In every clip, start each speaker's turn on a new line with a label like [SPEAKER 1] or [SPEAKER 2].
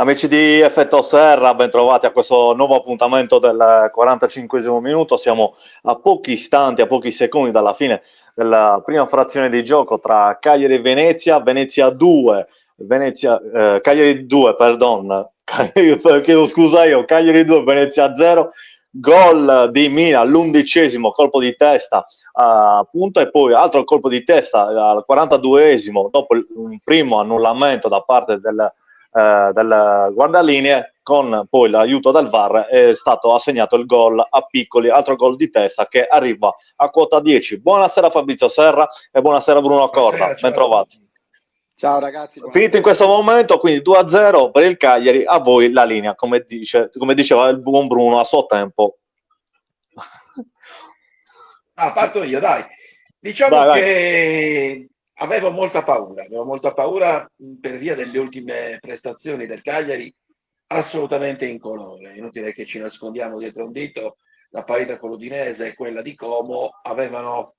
[SPEAKER 1] Amici di Effetto Serra, ben trovati a questo nuovo appuntamento del 45esimo minuto. Siamo a pochi istanti, a pochi secondi dalla fine della prima frazione di gioco tra Cagliari e Venezia. Venezia 2, Cagliari 2, perdon, chiedo scusa io, Cagliari 2, Venezia 0. Gol di Mina all'11esimo, colpo di testa appunto, e poi altro colpo di testa al 42esimo dopo un primo annullamento da parte del guardalinee. Con poi l'aiuto del VAR è stato assegnato il gol a Piccoli, altro gol di testa che arriva a quota 10. Buonasera Fabrizio Serra e buonasera Bruno Corda, ben trovati.
[SPEAKER 2] Ciao ragazzi.
[SPEAKER 1] Finito in questo momento, quindi 2-0 per il Cagliari. A voi la linea, come diceva il buon Bruno a suo tempo.
[SPEAKER 3] Parto io, dai. Diciamo che avevo molta paura per via delle ultime prestazioni del Cagliari, assolutamente incolore. Inutile che ci nascondiamo dietro un dito, la partita con l'Udinese e quella di Como avevano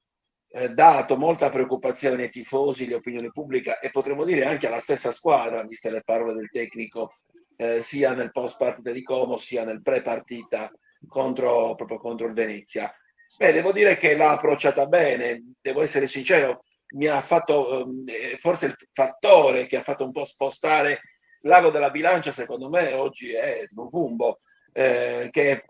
[SPEAKER 3] dato molta preoccupazione ai tifosi, alle opinioni pubbliche e potremmo dire anche alla stessa squadra, viste le parole del tecnico sia nel post partita di Como sia nel pre partita proprio contro il Venezia. Beh, devo dire che l'ha approcciata bene, devo essere sincero, mi ha fatto forse il fattore che ha fatto un po' spostare l'ago della bilancia, secondo me oggi è Vumbo, che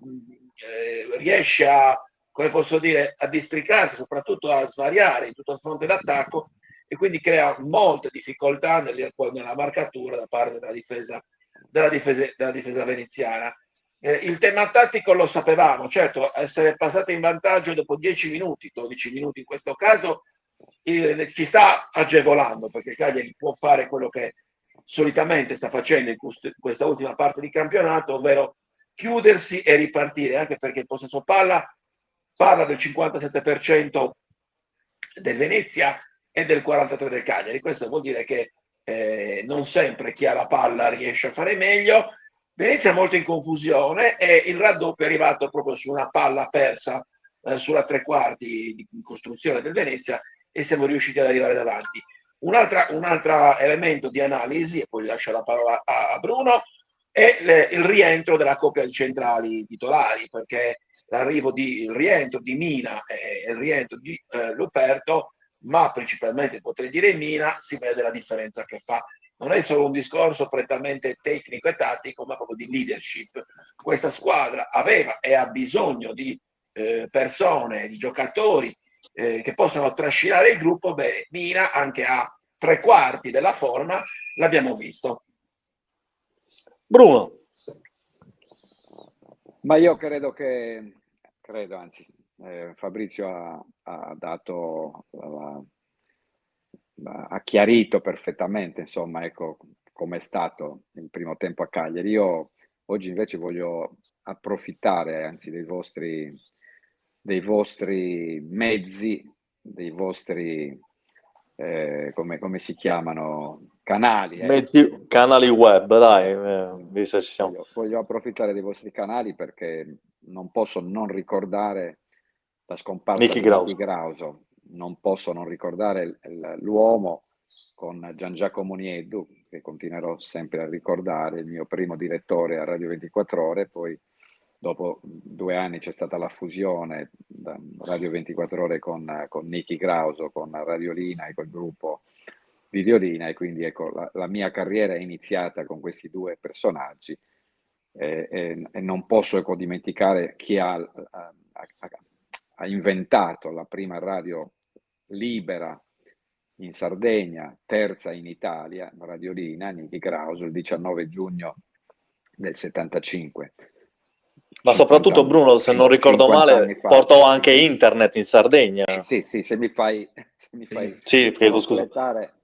[SPEAKER 3] riesce a, come posso dire, a districarsi, soprattutto a svariare in tutto il fronte d'attacco e quindi crea molte difficoltà nella marcatura da parte della difesa veneziana. Il tema tattico lo sapevamo, certo, essere passati in vantaggio dopo 10 minuti, 12 minuti in questo caso, ci sta agevolando perché Cagliari può fare quello che solitamente sta facendo in questa ultima parte di campionato, ovvero chiudersi e ripartire, anche perché il possesso palla parla del 57% del Venezia e del 43% del Cagliari. Questo vuol dire che non sempre chi ha la palla riesce a fare meglio. Venezia è molto in confusione e il raddoppio è arrivato proprio su una palla persa sulla tre quarti di costruzione del Venezia e siamo riusciti ad arrivare davanti. Un altro elemento di analisi, e poi lascio la parola a Bruno, è il rientro della coppia di centrali titolari, perché il rientro di Mina e il rientro di Luperto, ma principalmente potrei dire Mina, si vede la differenza che fa. Non è solo un discorso prettamente tecnico e tattico, ma proprio di leadership. Questa squadra aveva e ha bisogno di persone, di giocatori che possano trascinare il gruppo. Beh, Mina anche a tre quarti della forma, l'abbiamo visto.
[SPEAKER 1] Bruno.
[SPEAKER 2] Ma io anzi, Fabrizio ha dato, ha chiarito perfettamente, insomma, ecco, com'è stato il primo tempo a Cagliari. Io oggi invece voglio approfittare, anzi, dei vostri mezzi, dei vostri, come si chiamano, canali.
[SPEAKER 1] Canali web, dai, visto ci siamo.
[SPEAKER 2] Voglio approfittare dei vostri canali perché non posso non ricordare la scomparsa di Nicky Grauso, non posso non ricordare l'uomo con Gian Giacomo Nieddu, che continuerò sempre a ricordare, il mio primo direttore a Radio 24 Ore, poi dopo 2 anni c'è stata la fusione da Radio 24 Ore con Nicky Grauso, con Radiolina e col gruppo Videolina, e quindi ecco la mia carriera è iniziata con questi due personaggi e non posso ecco dimenticare chi ha inventato la prima radio libera in Sardegna, terza in Italia, Radiolina, Nicky Grauso, il 19 giugno del 75.
[SPEAKER 1] Ma soprattutto Bruno, se non ricordo male, portò anche internet in Sardegna.
[SPEAKER 2] Sì, se mi fai
[SPEAKER 1] sì,
[SPEAKER 2] completare,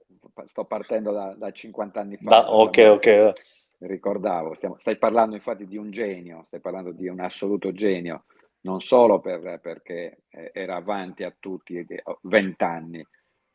[SPEAKER 2] sto partendo da 50 anni fa.
[SPEAKER 1] Ok.
[SPEAKER 2] Ricordavo, stai parlando infatti di un genio, stai parlando di un assoluto genio, non solo perché era avanti a tutti 20 anni,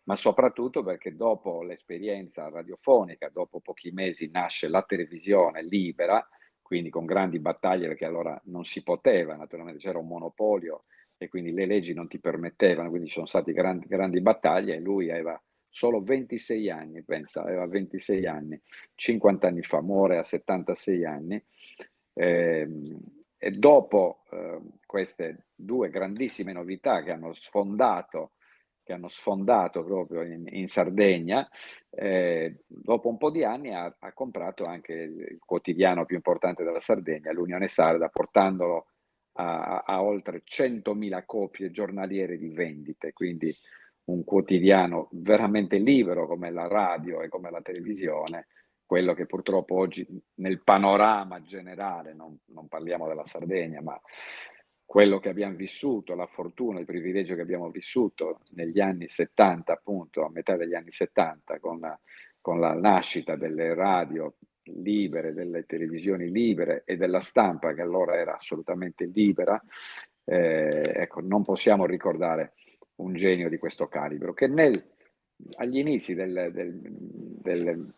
[SPEAKER 2] ma soprattutto perché dopo l'esperienza radiofonica, dopo pochi mesi nasce la televisione libera, quindi con grandi battaglie, perché allora non si poteva, naturalmente c'era un monopolio e quindi le leggi non ti permettevano, quindi ci sono state grandi battaglie e lui aveva solo 26 anni, pensa, aveva 26 anni, 50 anni fa, muore a 76 anni. E dopo queste due grandissime novità che hanno sfondato proprio in Sardegna, dopo un po' di anni ha comprato anche il quotidiano più importante della Sardegna, l'Unione Sarda, portandolo a oltre 100.000 copie giornaliere di vendite, quindi un quotidiano veramente libero come la radio e come la televisione, quello che purtroppo oggi nel panorama generale, non parliamo della Sardegna, ma quello che abbiamo vissuto, la fortuna, il privilegio che abbiamo vissuto negli anni 70, appunto, a metà degli anni 70, con la nascita delle radio libere, delle televisioni libere e della stampa che allora era assolutamente libera, ecco, non possiamo ricordare un genio di questo calibro che agli inizi del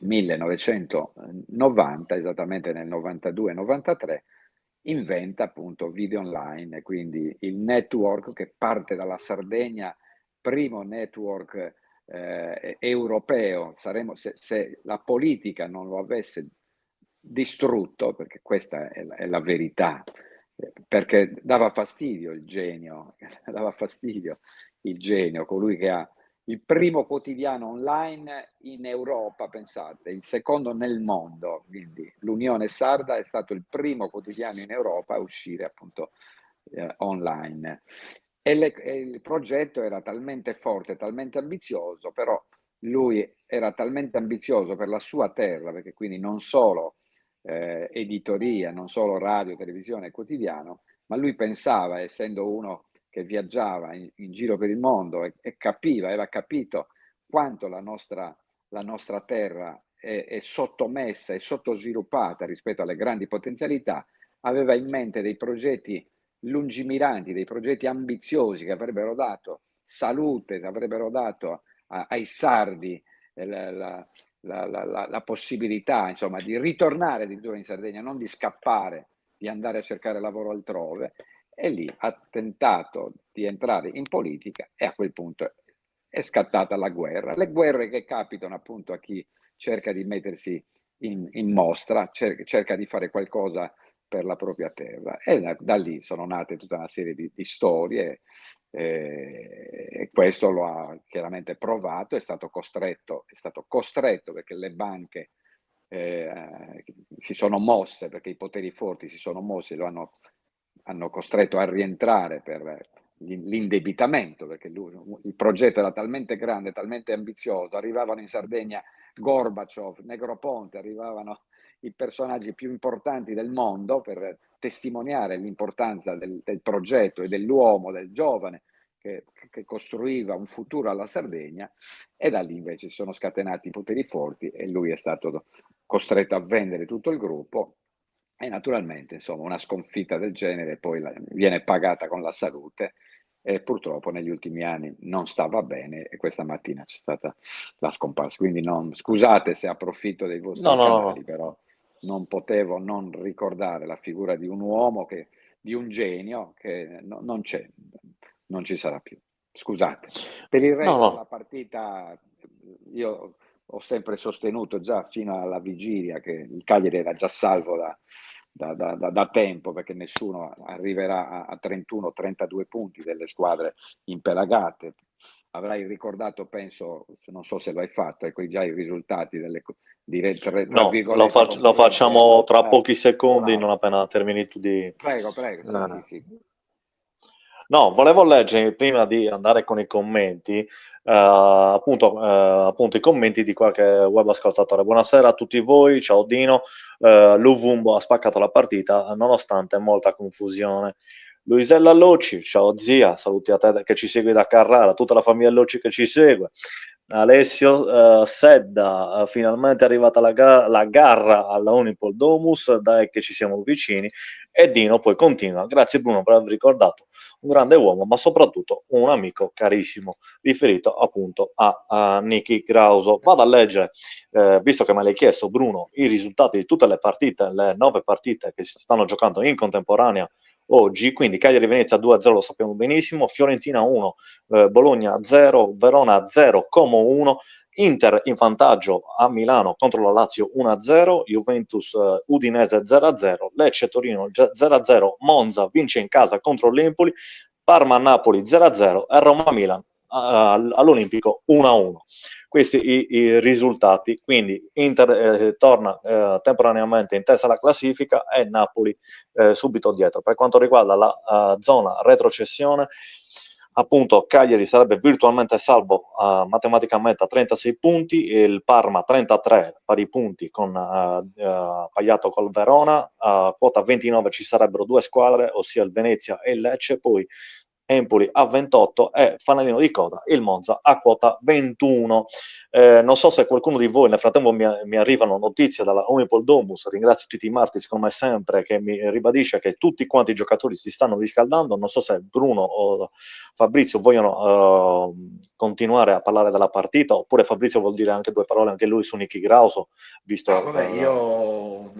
[SPEAKER 2] 1990, esattamente nel 92-93, inventa appunto Video Online, quindi il network che parte dalla Sardegna, primo network europeo. Se la politica non lo avesse distrutto, perché questa è la verità, perché dava fastidio il genio, colui che ha il primo quotidiano online in Europa, pensate, il secondo nel mondo, quindi l'Unione Sarda è stato il primo quotidiano in Europa a uscire appunto online. E il progetto era talmente forte, talmente ambizioso, però lui era talmente ambizioso per la sua terra, perché quindi non solo editoria, non solo radio, televisione e quotidiano, ma lui pensava, essendo uno che viaggiava in giro per il mondo e aveva capito quanto la nostra terra è sottomessa e sottosviluppata rispetto alle grandi potenzialità, aveva in mente dei progetti lungimiranti, dei progetti ambiziosi che avrebbero dato salute, che avrebbero dato ai sardi la possibilità, insomma, di ritornare addirittura in Sardegna, non di scappare, di andare a cercare lavoro altrove. E lì ha tentato di entrare in politica e a quel punto è scattata la guerra. Le guerre che capitano appunto a chi cerca di mettersi in mostra, cerca di fare qualcosa per la propria terra. E da lì sono nate tutta una serie di storie e questo lo ha chiaramente provato, è stato costretto perché le banche si sono mosse, perché i poteri forti si sono mossi, lo hanno costretto a rientrare per l'indebitamento, perché il progetto era talmente grande, talmente ambizioso, arrivavano in Sardegna Gorbaciov, Negroponte, arrivavano i personaggi più importanti del mondo per testimoniare l'importanza del progetto e dell'uomo, del giovane che costruiva un futuro alla Sardegna, e da lì invece si sono scatenati i poteri forti e lui è stato costretto a vendere tutto il gruppo. E naturalmente, insomma, una sconfitta del genere poi viene pagata con la salute e purtroppo negli ultimi anni non stava bene e questa mattina c'è stata la scomparsa. Quindi scusate se approfitto dei vostri canali, però non potevo non ricordare la figura di un uomo, di un genio che non c'è, non ci sarà più. Scusate. Per il resto della partita io ho sempre sostenuto già fino alla vigilia che il Cagliari era già salvo da tempo, perché nessuno arriverà a 31-32 punti delle squadre impelagate. Avrai ricordato, penso, non so se lo hai fatto, ecco già i risultati
[SPEAKER 1] lo facciamo tra pochi secondi, non appena termini tu di...
[SPEAKER 2] Prego, sì.
[SPEAKER 1] No, volevo leggere, prima di andare con i commenti, appunto i commenti di qualche web ascoltatore. Buonasera a tutti voi, ciao Dino, Luvumbo ha spaccato la partita nonostante molta confusione. Luisella Locci, ciao zia, saluti a te che ci segui da Carrara, tutta la famiglia Locci che ci segue. Alessio Sedda, finalmente è arrivata la garra alla Unipol Domus, dai che ci siamo vicini. E Dino poi continua, grazie Bruno per aver ricordato un grande uomo, ma soprattutto un amico carissimo, riferito appunto a Niki Grauso. Vado a leggere, visto che me l'hai chiesto Bruno, i risultati di tutte le partite, le 9 partite che si stanno giocando in contemporanea oggi, quindi Cagliari-Venezia 2-0 lo sappiamo benissimo, Fiorentina 1, Bologna 0, Verona 0, Como 1, Inter in vantaggio a Milano contro la Lazio 1-0, Juventus Udinese 0-0, Lecce Torino 0-0, Monza vince in casa contro l'Empoli, Parma Napoli 0-0 e Roma Milan all'Olimpico 1-1. Questi i risultati, quindi Inter torna temporaneamente in testa alla classifica e Napoli subito dietro. Per quanto riguarda la zona retrocessione, appunto Cagliari sarebbe virtualmente salvo matematicamente a 36 punti, il Parma 33 pari punti con pagliato col Verona, a quota 29 ci sarebbero due squadre, ossia il Venezia e il Lecce, poi Empoli a 28 e fanalino di coda il Monza a quota 21. Non so se qualcuno di voi, nel frattempo mi arrivano notizie dalla Unipol Domus, ringrazio Titi Martis come sempre che mi ribadisce che tutti quanti i giocatori si stanno riscaldando, non so se Bruno o Fabrizio vogliono continuare a parlare della partita, oppure Fabrizio vuol dire anche due parole anche lui su Nicky Grauso, visto...
[SPEAKER 3] No, vabbè, io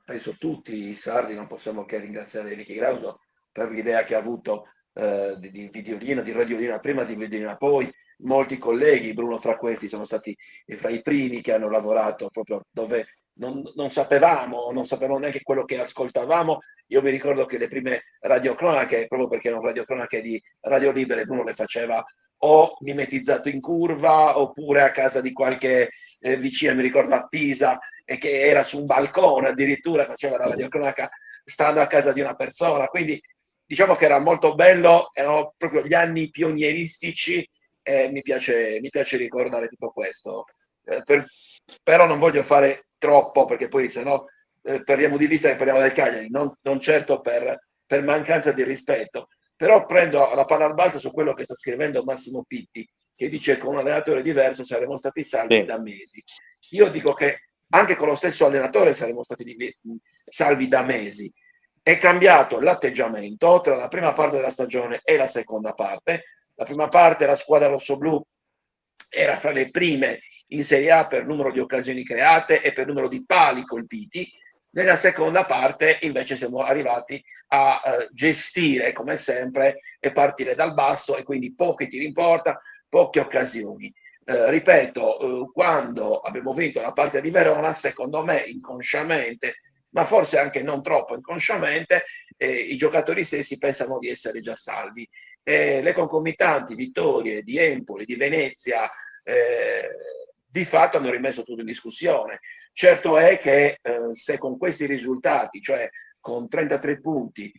[SPEAKER 3] penso tutti i sardi non possiamo che ringraziare Nicky Grauso per l'idea che ha avuto di Videolina, di Radiolina prima, di Videolina poi. Molti colleghi, Bruno fra questi, sono stati fra i primi che hanno lavorato proprio dove non sapevamo neanche quello che ascoltavamo. Io mi ricordo che le prime radiocronache, proprio perché erano radiocronache di Radio Libere, Bruno le faceva o mimetizzato in curva oppure a casa di qualche vicina, mi ricordo a Pisa, e che era su un balcone addirittura, faceva la radiocronaca stando a casa di una persona, quindi diciamo che era molto bello, erano proprio gli anni pionieristici e mi piace ricordare tutto questo. Però non voglio fare troppo perché poi se no perdiamo di vista che parliamo del Cagliari, non certo per mancanza di rispetto, però prendo la palla al balzo su quello che sta scrivendo Massimo Pitti, che dice che con un allenatore diverso saremmo stati salvi da mesi. Io dico che anche con lo stesso allenatore saremmo stati salvi da mesi. È cambiato l'atteggiamento tra la prima parte della stagione e la seconda parte. La prima parte la squadra rossoblù era fra le prime in Serie A per numero di occasioni create e per numero di pali colpiti. Nella seconda parte invece siamo arrivati a gestire come sempre e partire dal basso, e quindi pochi tiri in porta, poche occasioni. Ripeto, quando abbiamo vinto la partita di Verona, secondo me inconsciamente, ma forse anche non troppo inconsciamente, i giocatori stessi pensano di essere già salvi. Le concomitanti vittorie di Empoli, di Venezia, di fatto hanno rimesso tutto in discussione. Certo è che se con questi risultati, cioè con 33 punti,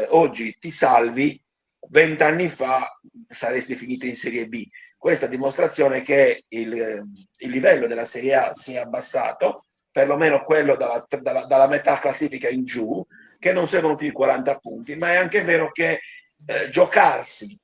[SPEAKER 3] oggi ti salvi, 20 anni fa saresti finito in Serie B. Questa dimostrazione che il livello della Serie A si è abbassato, perlomeno quello dalla metà classifica in giù, che non servono più i 40 punti, ma è anche vero che giocarsi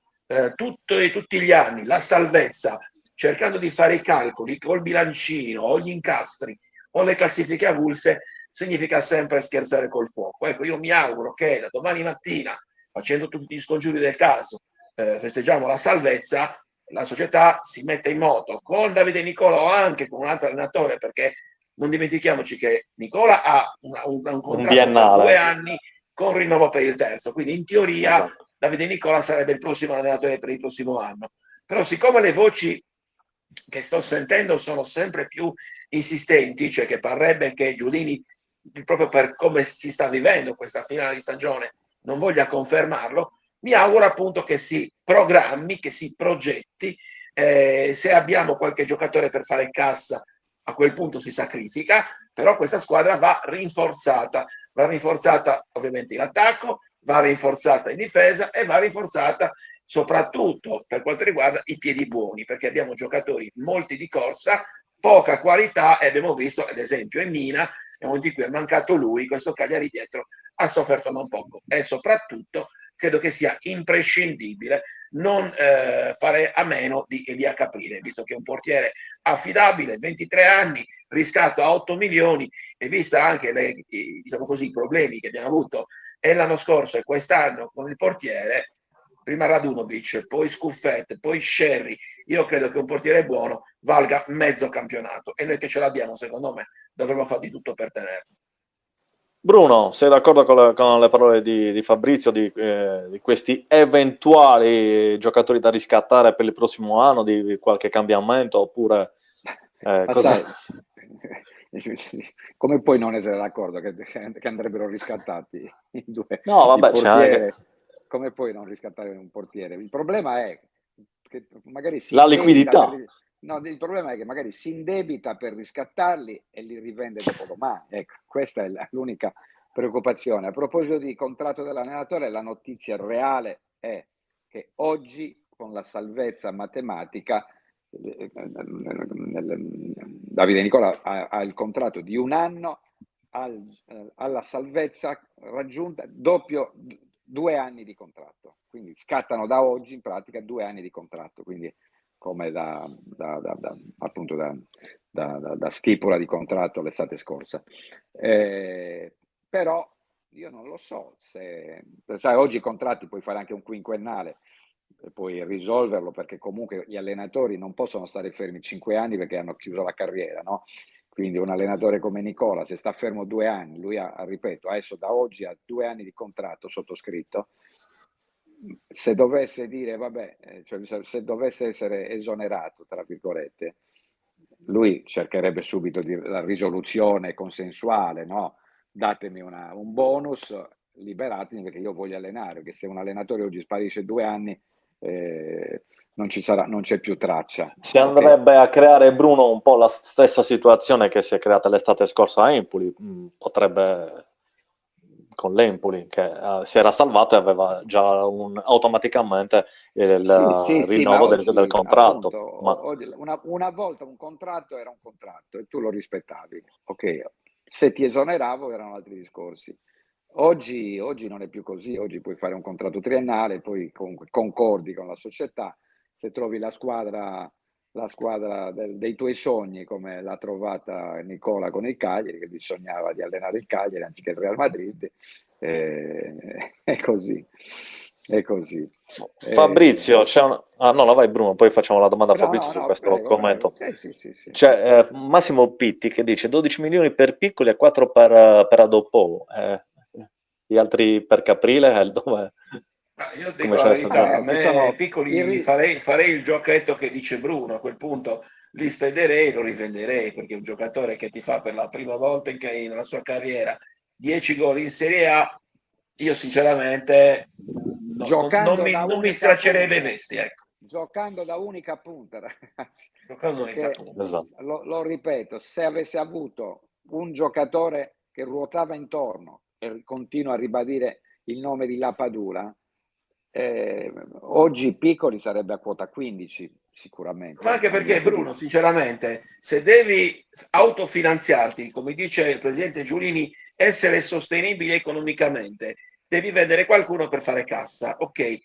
[SPEAKER 3] tutti gli anni la salvezza, cercando di fare i calcoli col bilancino o gli incastri o le classifiche avulse, significa sempre scherzare col fuoco. Ecco, io mi auguro che da domani mattina, facendo tutti gli scongiuri del caso, festeggiamo la salvezza, la società si mette in moto con Davide Nicola o anche con un altro allenatore, perché non dimentichiamoci che Nicola ha un contratto per 2 anni con rinnovo per il terzo, quindi in teoria esatto, Davide Nicola sarebbe il prossimo allenatore per il prossimo anno. Però siccome le voci che sto sentendo sono sempre più insistenti, cioè che parrebbe che Giulini, proprio per come si sta vivendo questa finale di stagione, non voglia confermarlo, mi auguro appunto che si programmi, che si progetti, se abbiamo qualche giocatore per fare cassa, a quel punto si sacrifica, però questa squadra va rinforzata ovviamente in attacco, va rinforzata in difesa e va rinforzata soprattutto per quanto riguarda i piedi buoni, perché abbiamo giocatori molti di corsa, poca qualità, e abbiamo visto ad esempio in Mina, nel momento in cui è mancato lui, questo Cagliari dietro ha sofferto non poco, e soprattutto credo che sia imprescindibile non fare a meno di Elia Caprile, visto che è un portiere affidabile, 23 anni, riscatto a 8 milioni, e vista anche diciamo così, i problemi che abbiamo avuto l'anno scorso e quest'anno con il portiere, prima Radunovic, poi Scuffet, poi Scerri, io credo che un portiere buono valga mezzo campionato, e noi che ce l'abbiamo, secondo me, dovremmo fare di tutto per tenerlo.
[SPEAKER 1] Bruno, sei d'accordo con le parole di Fabrizio di questi eventuali giocatori da riscattare per il prossimo anno, di qualche cambiamento, oppure cosa?
[SPEAKER 2] Sai, come puoi non essere d'accordo che andrebbero riscattati
[SPEAKER 1] No,
[SPEAKER 2] il
[SPEAKER 1] vabbè, c'è anche
[SPEAKER 2] portiere? Come puoi non riscattare un portiere? Il problema è che magari si
[SPEAKER 1] la
[SPEAKER 2] indebita
[SPEAKER 1] liquidità.
[SPEAKER 2] no, il problema è che magari si indebita per riscattarli e li rivende dopodomani. Ecco, questa è l'unica preoccupazione. A proposito di contratto dell'allenatore, la notizia reale è che oggi, con la salvezza matematica, Davide Nicola ha il contratto di un anno, alla salvezza raggiunta, doppio 2 anni di contratto, quindi scattano da oggi in pratica 2 anni di contratto, quindi come appunto da stipula di contratto l'estate scorsa. Però io non lo so se, sai, oggi i contratti puoi fare anche un quinquennale e puoi risolverlo, perché comunque gli allenatori non possono stare fermi 5 anni perché hanno chiuso la carriera, no? Quindi un allenatore come Nicola, se sta fermo 2 anni, lui ripeto, adesso da oggi ha 2 anni di contratto sottoscritto, se dovesse dire, vabbè, cioè se dovesse essere esonerato, tra virgolette, lui cercherebbe subito la risoluzione consensuale, no? Datemi un bonus, liberatemi perché io voglio allenare, perché se un allenatore oggi sparisce 2 anni, non c'è più traccia.
[SPEAKER 1] Si andrebbe a creare, Bruno, un po' la stessa situazione che si è creata l'estate scorsa a Empoli, potrebbe con l'Empoli, che si era salvato e aveva già automaticamente il
[SPEAKER 2] Sì, ma
[SPEAKER 1] rinnovo del
[SPEAKER 2] oggi,
[SPEAKER 1] contratto.
[SPEAKER 2] appunto,
[SPEAKER 1] Ma
[SPEAKER 2] oggi una volta un contratto era un contratto e tu lo rispettavi. Ok, se ti esoneravo erano altri discorsi. Oggi non è più così, oggi puoi fare un contratto triennale, poi comunque concordi con la società, se trovi la squadra dei tuoi sogni, come l'ha trovata Nicola con il Cagliari, che bisognava di allenare il Cagliari anziché il Real Madrid, è così, è così.
[SPEAKER 1] Fabrizio, no, vai Bruno, poi facciamo la domanda a Fabrizio su
[SPEAKER 2] No,
[SPEAKER 1] questo
[SPEAKER 2] prego.
[SPEAKER 1] commento.
[SPEAKER 2] Sì.
[SPEAKER 1] C'è Massimo Pitti che dice 12 milioni per Piccoli e 4 per Adoppo. Gli altri per Caprile, dove?
[SPEAKER 3] Io dico
[SPEAKER 1] Come
[SPEAKER 3] la
[SPEAKER 1] ce ne stanno?
[SPEAKER 3] verità, a me
[SPEAKER 2] Sono
[SPEAKER 3] Piccoli farei il giochetto che dice Bruno, a quel punto li spenderei e lo rivenderei, perché è un giocatore che ti fa per la prima volta nella sua carriera 10 gol in Serie A, io sinceramente
[SPEAKER 2] giocando da
[SPEAKER 3] non mi
[SPEAKER 2] unica
[SPEAKER 3] straccerei le
[SPEAKER 2] punta,
[SPEAKER 3] vesti, ecco,
[SPEAKER 2] giocando da unica punta, ragazzi,
[SPEAKER 3] giocando unica
[SPEAKER 2] perché
[SPEAKER 3] punta.
[SPEAKER 1] Esatto.
[SPEAKER 2] lo ripeto, se avesse avuto un giocatore che ruotava intorno, e continuo a ribadire il nome di Lapadula, oggi Piccoli sarebbe a quota 15
[SPEAKER 3] Ma
[SPEAKER 2] sicuramente,
[SPEAKER 3] anche
[SPEAKER 2] al
[SPEAKER 3] perché,
[SPEAKER 2] netto di...
[SPEAKER 3] Bruno, sinceramente, se devi autofinanziarti, come dice il presidente Giulini, essere sostenibile economicamente, devi vendere qualcuno per fare cassa. Ok,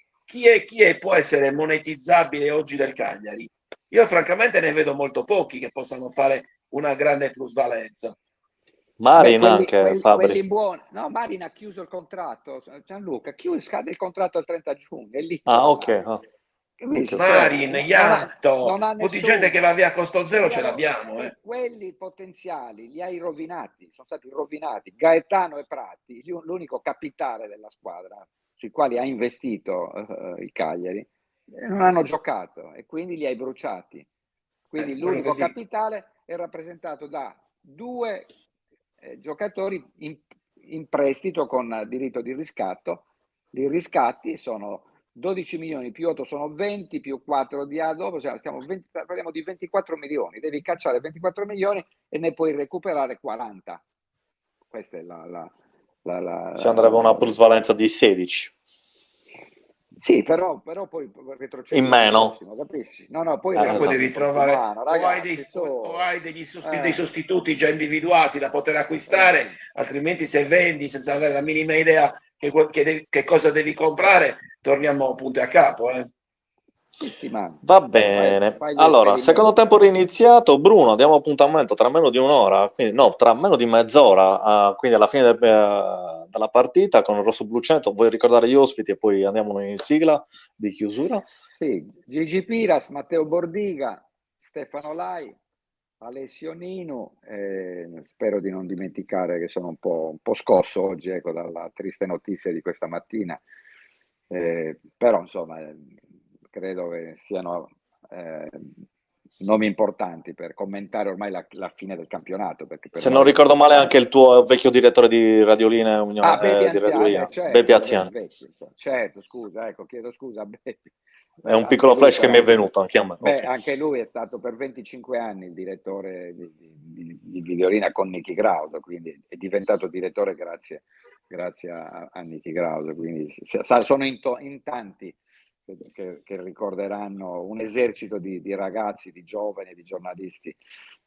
[SPEAKER 3] può essere monetizzabile oggi del Cagliari? Io francamente ne vedo molto pochi che possano fare una grande plusvalenza.
[SPEAKER 2] Beh,
[SPEAKER 1] Marin anche, Fabri.
[SPEAKER 2] quelli buoni. No, Marin ha chiuso il contratto. Gianluca, scade il contratto il 30 giugno, è
[SPEAKER 1] Ah,
[SPEAKER 2] libero
[SPEAKER 1] ok.
[SPEAKER 2] Marin.
[SPEAKER 1] Ok,
[SPEAKER 2] Capisci?
[SPEAKER 1] ok.
[SPEAKER 3] Marin,
[SPEAKER 2] Non
[SPEAKER 3] Ianto,
[SPEAKER 2] ha
[SPEAKER 3] un po' di gente che
[SPEAKER 2] nessuno.
[SPEAKER 3] va via a costo zero ce
[SPEAKER 2] Allora,
[SPEAKER 3] l'abbiamo.
[SPEAKER 2] cioè, quelli potenziali li hai rovinati, sono stati rovinati. Gaetano e Prati, l'unico capitale della squadra sui quali ha investito il Cagliari, non hanno giocato e quindi li hai bruciati. Quindi
[SPEAKER 3] Quello che
[SPEAKER 2] l'unico
[SPEAKER 3] dico.
[SPEAKER 2] capitale è rappresentato da 2 giocatori in prestito con diritto di riscatto. I riscatti sono 12 milioni più 8 sono 20 più 4 di A dopo, cioè parliamo di 24 milioni, devi cacciare 24 milioni e ne puoi recuperare 40. Questa è
[SPEAKER 1] Si andrebbe a una plusvalenza di 16.
[SPEAKER 2] Sì, però poi
[SPEAKER 1] In
[SPEAKER 2] retrocedi l'anno
[SPEAKER 1] meno.
[SPEAKER 2] prossimo, capisci? No, poi
[SPEAKER 3] Però poi
[SPEAKER 2] retrocedi
[SPEAKER 3] devi
[SPEAKER 2] il prossimo
[SPEAKER 3] trovare
[SPEAKER 2] anno, ragazzi,
[SPEAKER 3] o hai dei
[SPEAKER 2] eh,
[SPEAKER 3] sostituti già individuati da poter acquistare, altrimenti se vendi senza avere la minima idea che cosa devi comprare, torniamo punto a capo.
[SPEAKER 2] sì, ma
[SPEAKER 1] Va
[SPEAKER 2] fai,
[SPEAKER 1] bene.
[SPEAKER 2] fai gli
[SPEAKER 1] Allora, secondo
[SPEAKER 2] esperimenti.
[SPEAKER 1] tempo riniziato, Bruno, diamo appuntamento tra meno di un'ora, quindi no, tra meno di mezz'ora, quindi alla fine della partita con il Rosso Blu 100. Vuoi ricordare gli ospiti e poi andiamo in sigla di chiusura?
[SPEAKER 2] Sì, Gigi Piras, Matteo Bordiga, Stefano Lai, Alessionino, spero di non dimenticare che sono un po' scosso oggi, ecco, dalla triste notizia di questa mattina, però insomma credo che siano nomi importanti per commentare ormai la fine del campionato. Perché
[SPEAKER 1] se non ricordo male anche il tuo vecchio direttore di Radiolina Unione,
[SPEAKER 2] Bepi
[SPEAKER 1] di Radiolina,
[SPEAKER 2] certo,
[SPEAKER 1] Bepi Anziani.
[SPEAKER 2] Certo, scusa, ecco, chiedo scusa a Bepi.
[SPEAKER 1] È un piccolo flash che mi è venuto anche a me.
[SPEAKER 2] Okay. Anche lui è stato per 25 anni il direttore di Videolina con Nicky Grauso, quindi è diventato direttore grazie a Nicky Grauso, quindi sono in tanti che ricorderanno un esercito di ragazzi, di giovani, di giornalisti,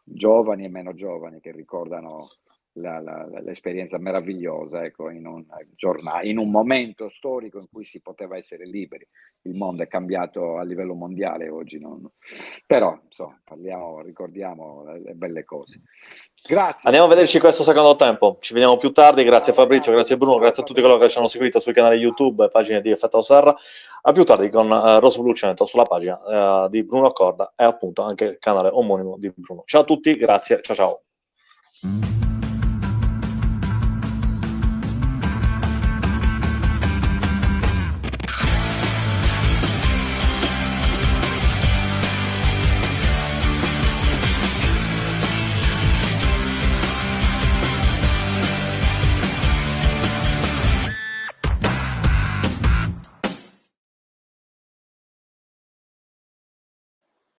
[SPEAKER 2] giovani e meno giovani, che ricordano l'esperienza meravigliosa, ecco, in un momento storico in cui si poteva essere liberi. Il mondo è cambiato a livello mondiale oggi, però insomma, ricordiamo le belle cose. Grazie.
[SPEAKER 1] Andiamo a vederci questo secondo tempo, ci vediamo più tardi. Grazie Fabrizio, grazie Bruno, grazie a tutti coloro che ci hanno seguito sui canali YouTube e pagine di Effetto Serra. A più tardi con Rosso Blu 100 sulla pagina di Bruno Accorda e appunto anche il canale omonimo di Bruno. Ciao a tutti, grazie, ciao ciao.